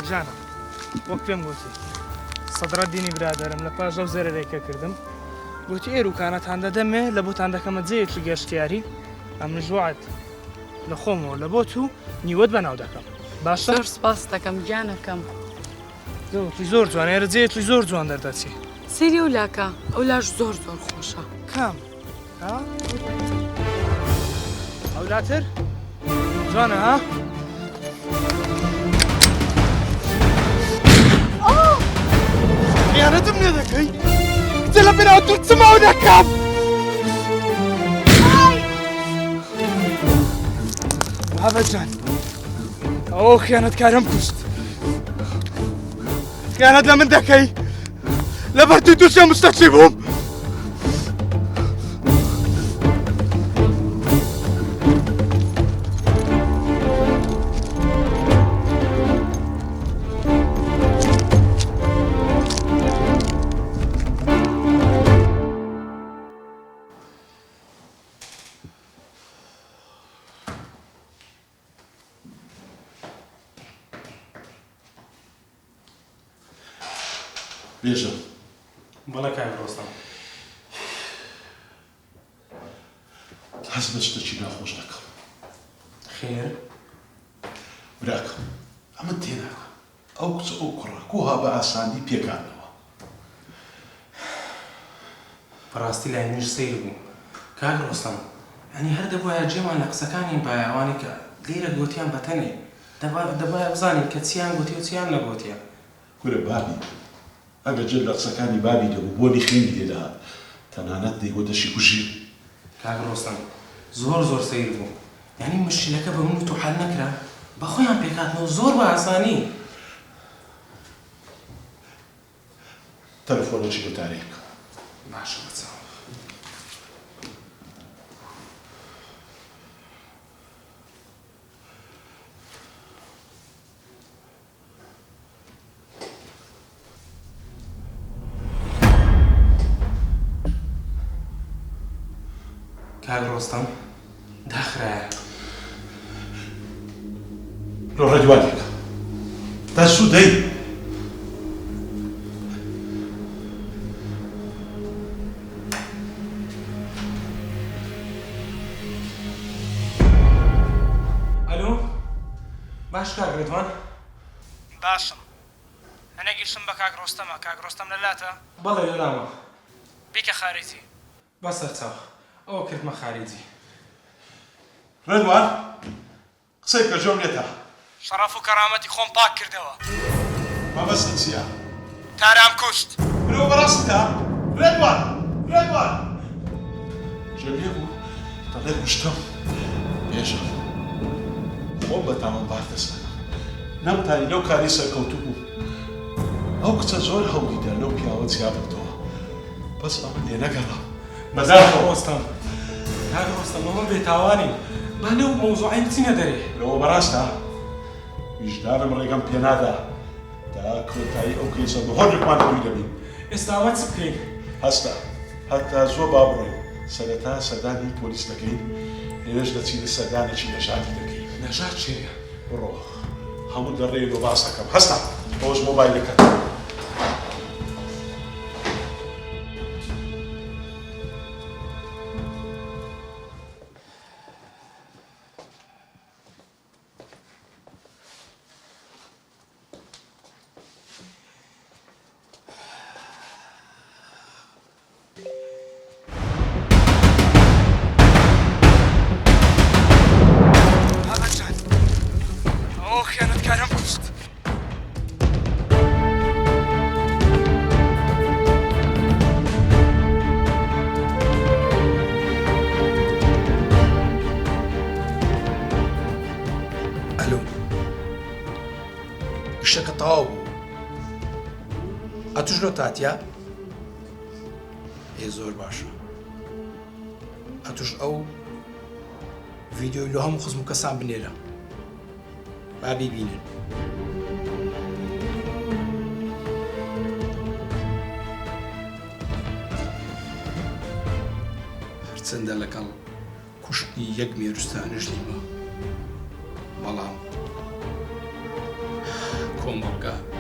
جانم وەک پێم گوتی سەدرەدینی برادەرم لە پاش ئەو زەرەرێکە کردم گوتی ئێروکانەتان دەدەمێ لە بۆتان دەکەمە جێیەکی گەشتیاری ئەم ژوات لە خۆمەوە لە بۆ تو نیوەت بەناو دەکەم باشە؟ زۆر سپاس دەکەم گیانەکەم زۆر جوان ئێرە جێیەکی زۆر جوان دەردەچی سێری ئەو لاکە ئەو لاش زۆر خۆشە کام ئەو لاتر جوانە ها؟ خیانەتم لێ دەکەی؟ جە لە بێناو دوور چماو دەکەم بابەجان ئەو خیانەتکارم کوشت خیانەت لە من دەکەی لەبەر دوو دووسێ مستەچی بووم بێژە بەڵێ کاک ڕۆستەم هەز بە شتێکی ناخۆش دەکەم خێر براکەم ئەمە تێناکە ئەو کچە ئەو کوڕە کوها بە ئاسانی پێکانەوە بەڕاستی لای منیش سەیر بوو کاک ڕۆستەم ئەنی هەر دەبایە جێمان لە قسەکانی بایەوانی کە لێرە گوتیان بەتەنێ دەبایە بزانین کە چیان گوتی و چیان نەگوتیە گورە بابی ئەگە جێ لە قسەکانی بابی دەبوو بۆنی خوێنی لێدا تەنانەت دەیگۆ دەشی کوژی کاک ڕۆستەم زۆر سەیر بوو یعنی مشکلەکە بە من و حەل نەکرا بە خۆیان پێکاتنەوە زۆر بە ئاسانی تەلەفۆنەکی بە تاریک باشە بچەوە کاک ڕۆستەم داخرایە لۆ ڕێدوانێکە تا سوود دەی ئەلۆ باش کاک ڕێدوان باشم هەنێگیشم بە کاک ڕۆستەمە کاک ڕۆستەم لە لاتە بەڵێ لەلامە بیکە خارێتی بەسەر چاو ئەوە کردمە خارجی ڕێدوان قسەی کە جۆم لێتە شەڕەف و کەرامەتی خۆم پاک کردەوە مەبەستت چییە تارام کوشت برۆ بەڕاستە ڕێدوان ژەلێ بوو دەڵێ کوشتم بێژە خۆم بە تاوانبار دەسەنم نەمتانی لەو کاری سەرکەوتوو بوو ئەو کچە زۆر هەوڵیدا لەو پیاوە چیا بکتەوە بەس ئەمە لێ نەگەڕام بەداخە ڕۆستەم کاک ڕۆستەم ئەمە بێتاوانین با لەو مەوزوعین بچینە دەرێ لەوە بەڕاستە ویژدارم ڕێگەم پێنادا تا کۆتایی ئەو کەیسە بەهۆرێکمان هەوی دەبین ئێستا ئەوە چ بکەین هەستا هەتا زۆر با بڕۆین سەرەتا سەردانی پۆلیس دەکەین لێرەش دەچین سەردانێکی نەژادی دەکەین نەژاد چێە بڕۆ هەموو دەڕێن و باس دەکەم هەستا ئەوش مۆبایلەکەت بابەجان ئەو خیانەتکارم کوشت ئەلۆ شتەکە تەواو بوو ئەتوژنۆ تاتیا زۆر باشە ئەتوش ئەو ڤیدیۆی لە هەموو خزم و کەسان بنێرە با بیبینن هەرچەندە لەگەڵ کوشتنی یەک مێروستانش نیمە بەڵام کۆم بۆ بکە